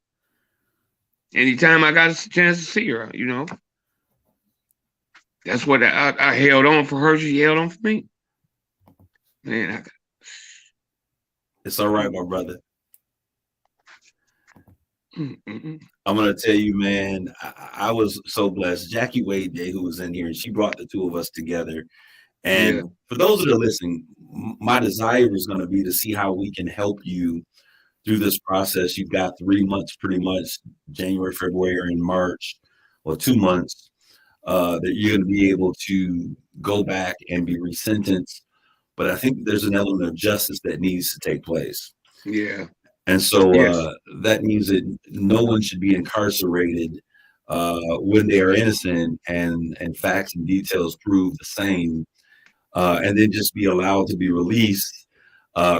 Anytime I got a chance to see her, that's what I held on for her. She held on for me. Man, it's all right, my brother. I'm gonna tell you, man, I was so blessed. Jackie Wade Day, who was in here, and she brought the two of us together. And Yeah. for those that are listening, my desire is going to be to see how we can help you through this process. You've got 3 months, pretty much January, February, and March, or 2 months, that you're going to be able to go back and be resentenced. But I think there's an element of justice that needs to take place. Yeah. And so Yes. that means that no one should be incarcerated when they are innocent and facts and details prove the same, and then just be allowed to be released,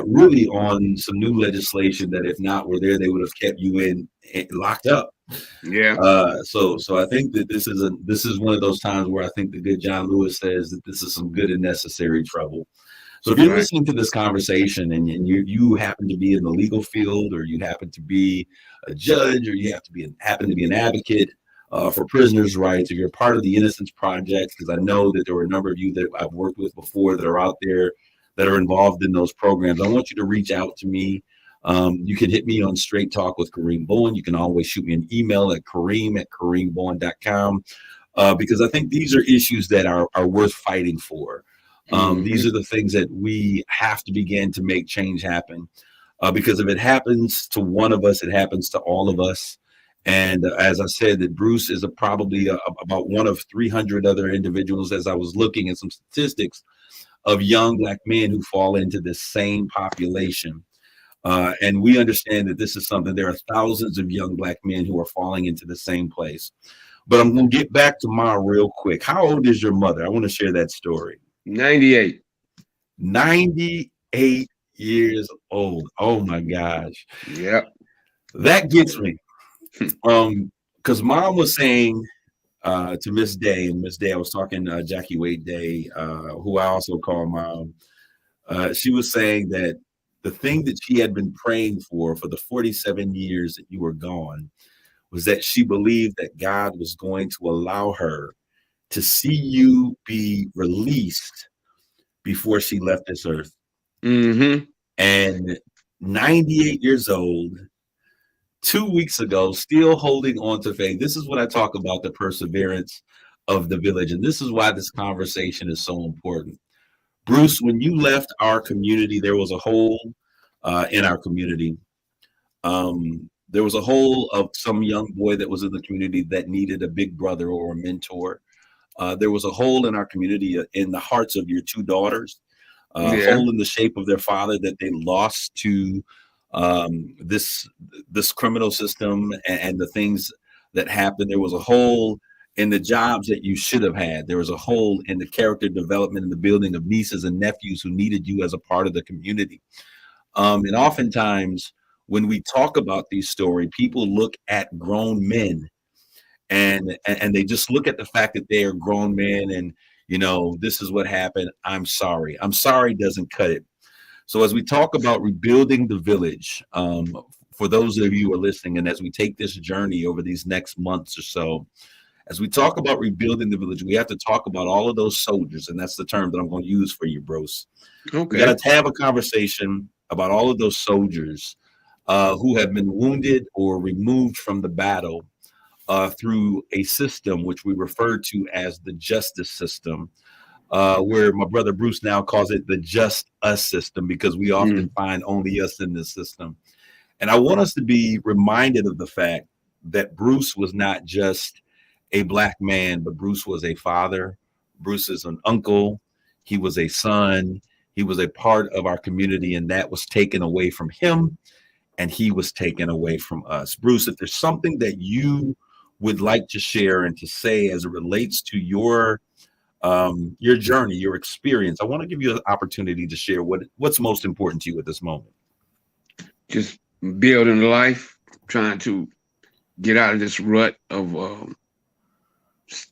really on some new legislation that if not were there, they would have kept you in locked up. Yeah. So I think that this is one of those times where I think the good John Lewis says that this is some good and necessary trouble. So if you're Right. listening to this conversation and you happen to be in the legal field, or you happen to be a judge, or you happen to be an advocate for prisoners' rights, or you're part of the Innocence Project, because I know that there were a number of you that I've worked with before that are out there that are involved in those programs, I want you to reach out to me. You can hit me on Straight Talk with Kareem Bowen. You can always shoot me an email at kareem@kareembowen.com, because I think these are issues that are worth fighting for. These are the things that we have to begin to make change happen, because if it happens to one of us, it happens to all of us. And as I said, that Bruce is probably about one of 300 other individuals, as I was looking at some statistics of young Black men who fall into this same population. And we understand that this is something, there are thousands of young Black men who are falling into the same place. But I'm going to get back to Ma real quick. How old is your mother? I want to share that story. 98. 98 years old. Oh my gosh. Yep. That gets me. Because Mom was saying to Miss Day, and Miss Day, I was talking Jackie Wade Day, who I also call Mom. She was saying that the thing that she had been praying for the 47 years that you were gone was that she believed that God was going to allow her to see you be released before she left this earth. Mm-hmm. And 98 years old, 2 weeks ago, still holding on to faith. This is what I talk about, the perseverance of the village. And this is why this conversation is so important. Bruce, when you left our community, there was a hole in our community. There was a hole of some young boy that was in the community that needed a big brother or a mentor. There was a hole in our community in the hearts of your two daughters, a hole in the shape of their father that they lost to this criminal system and the things that happened. There was a hole in the jobs that you should have had. There was a hole in the character development and the building of nieces and nephews who needed you as a part of the community. And oftentimes when we talk about these stories, people look at grown men and they just look at the fact that they are grown men and, you know, this is what happened. I'm sorry. I'm sorry doesn't cut it. So as we talk about rebuilding the village, for those of you who are listening, and as we take this journey over these next months or so, as we talk about rebuilding the village, we have to talk about all of those soldiers, and that's the term that I'm going to use for you, Bruce. Okay. We got to have a conversation about all of those soldiers who have been wounded or removed from the battle through a system which we refer to as the justice system, where my brother Bruce now calls it the just us system, because we often find only us in this system. And I want us to be reminded of the fact that Bruce was not just a Black man, but Bruce was a father. Bruce is an uncle. He was a son. He was a part of our community, and that was taken away from him, and he was taken away from us. Bruce, if there's something that you would like to share and to say as it relates to your journey, your experience, I want to give you an opportunity to share what's most important to you at this moment. Just building life, trying to get out of this rut of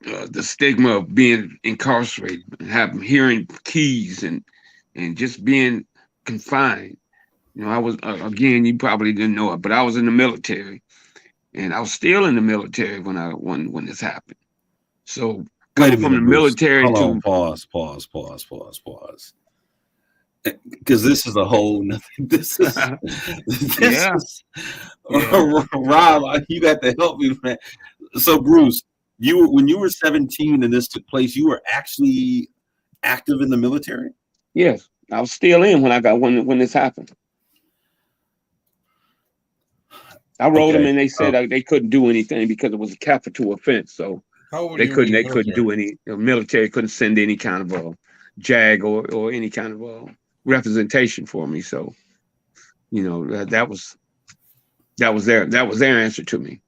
the stigma of being incarcerated, hearing keys and just being confined. You know, I was again, you probably didn't know it, but I was in the military, and I was still in the military when this happened. So coming from the military to pause, because this is a whole nothing. This is Rob, you got to help me, man. So Bruce, when you were 17 and this took place, you were actually active in the military? Yes, I was still in when this happened. I wrote them and they said they couldn't do anything because it was a capital offense. So How old were they you in the couldn't do any. The military couldn't send any kind of JAG or any kind of representation for me. So that was their answer to me.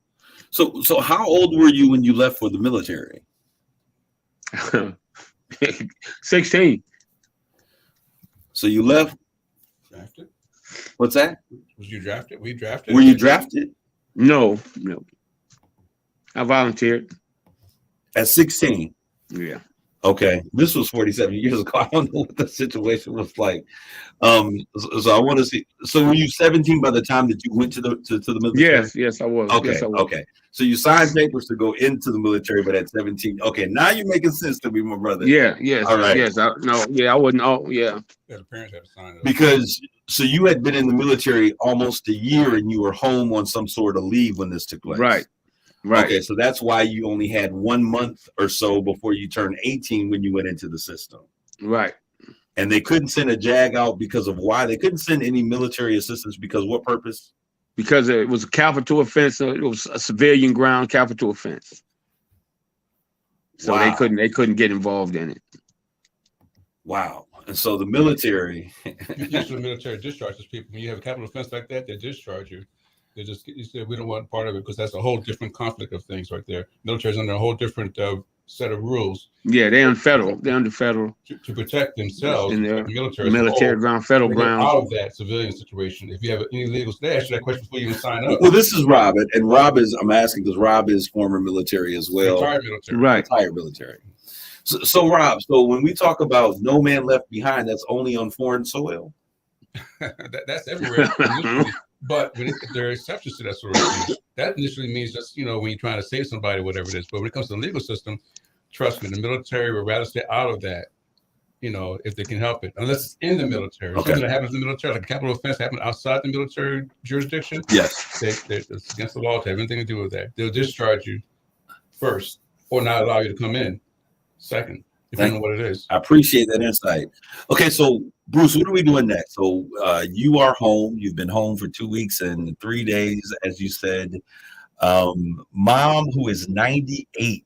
So how old were you when you left for the military? 16. So you left. Drafted? What's that? Was you drafted? Were you drafted? Were you drafted? No. I volunteered at 16. Yeah. Okay, this was 47 years ago. I don't know what the situation was like. So I want to see. So were you 17 by the time that you went to the military? Yes, I was. Okay, Yes, I was. okay. So you signed papers to go into the military, but at 17. Okay, now you're making sense to me, my brother. Yeah, yes, all right. Yes, I wasn't. Oh, yeah. Yeah, the parents had to sign it. Because so you had been in the military almost a year, and you were home on some sort of leave when this took place. Right. Okay, so that's why you only had 1 month or so before you turned 18 when you went into the system. Right. And they couldn't send a JAG out because of why? They couldn't send any military assistance because what purpose? Because it was a capital offense. It was a civilian ground capital offense. So Wow. they couldn't get involved in it. Wow. And so the military. Usually the military discharges people. When you have a capital offense like that, they discharge you. You said we don't want part of it because that's a whole different conflict of things right there. Military's under a whole different set of rules. Yeah, they're under federal. They're under federal to protect themselves. In their military ground, federal ground. Out of that civilian situation. If you have any legal, they ask you that question before you even sign up. Well, this is Rob, and Rob is. I'm asking because Rob is former military as well. Retired military. Right. Retired military. So Rob, so when we talk about no man left behind, that's only on foreign soil. That's everywhere. But there are exceptions to that sort of thing. That initially means just, when you're trying to save somebody, whatever it is. But when it comes to the legal system, trust me, the military would rather stay out of that, if they can help it. Unless it's in the military. Okay. Something that happens in the military, like a capital offense happened outside the military jurisdiction. Yes. It's against the law to have anything to do with that. They'll discharge you first or not allow you to come in second, depending on what it is. I appreciate that insight. Okay, so Bruce, what are we doing next? So you are home. You've been home for 2 weeks and 3 days, as you said. Mom, who is 98.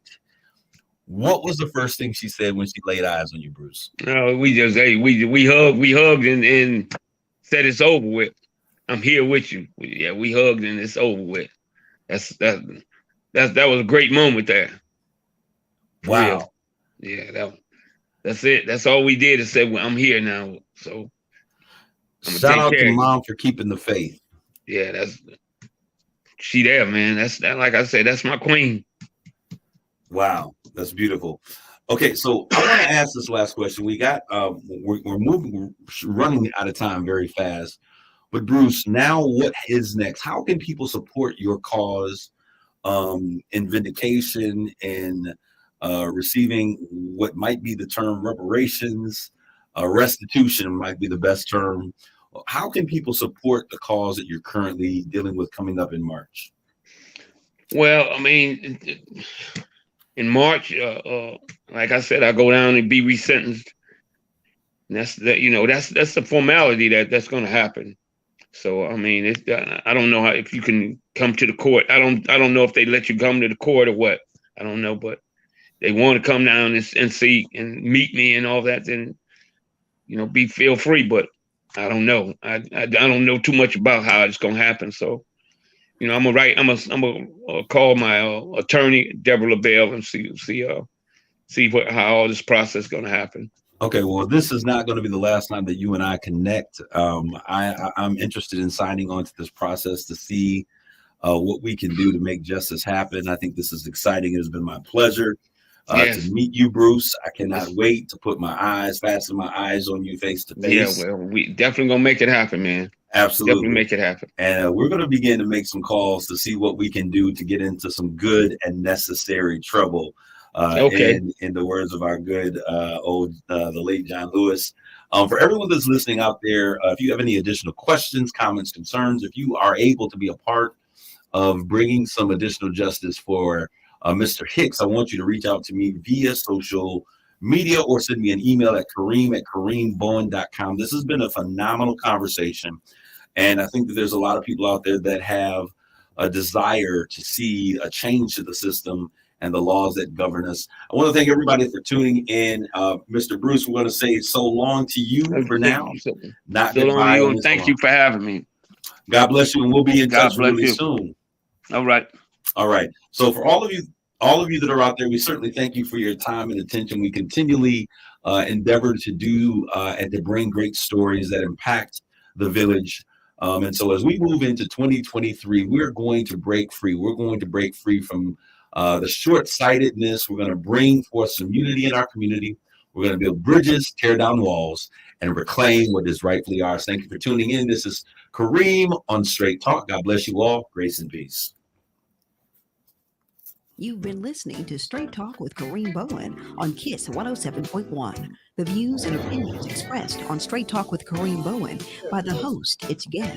What was the first thing she said when she laid eyes on you, Bruce? No, we hugged and said it's over with. I'm here with you. Yeah, we hugged and it's over with. That was a great moment there. Wow. Real. Yeah, that's it. That's all we did is say, well, I'm here now. So shout out to Mom for keeping the faith. Yeah, she there, man. That's like I said, that's my queen. Wow, that's beautiful. Okay, so I want to ask this last question. We got we're running out of time very fast. But Bruce, now what is next? How can people support your cause in vindication and receiving what might be the term reparations, restitution might be the best term. How can people support the cause that you're currently dealing with coming up in March? Well, I mean, in March, like I said, I go down and be resentenced. And that's the formality that's going to happen. So I mean, I don't know if you can come to the court. I don't know if they let you come to the court or what. I don't know, but they want to come down and see and meet me and all that, then feel free. But I don't know. I don't know too much about how it's gonna happen. So, I'm gonna call my attorney Deborah LaBelle and see how all this process is gonna happen. Okay, well, this is not going to be the last time that you and I connect. I'm interested in signing on to this process to see what we can do to make justice happen. I think this is exciting. It has been my pleasure. To meet you, Bruce. I cannot wait to fasten my eyes on you face to face. Yeah, well, we definitely gonna make it happen, man. Absolutely. Definitely make it happen. And we're going to begin to make some calls to see what we can do to get into some good and necessary trouble. Okay. In the words of our good the late John Lewis. For everyone that's listening out there, if you have any additional questions, comments, concerns, if you are able to be a part of bringing some additional justice for Mr. Hicks, I want you to reach out to me via social media or send me an email at kareembowen.com. This has been a phenomenal conversation. And I think that there's a lot of people out there that have a desire to see a change to the system and the laws that govern us. I want to thank everybody for tuning in. Mr. Bruce, we're going to say so long to you for now. Not So long to goodbye, you, only and so thank long. you for having me. God bless you, and we'll be in God touch bless really you. soon. All right. All right. So for all of you that are out there, we certainly thank you for your time and attention. We continually endeavor to do and to bring great stories that impact the village. And so as we move into 2023, we're going to break free. We're going to break free from the short-sightedness. We're going to bring forth some unity in our community. We're going to build bridges, tear down walls, and reclaim what is rightfully ours. Thank you for tuning in. This is Kareem on Straight Talk. God bless you all. Grace and peace. You've been listening to Straight Talk with Kareem Bowen on KISS 107.1. The views and opinions expressed on Straight Talk with Kareem Bowen by the host, its guest,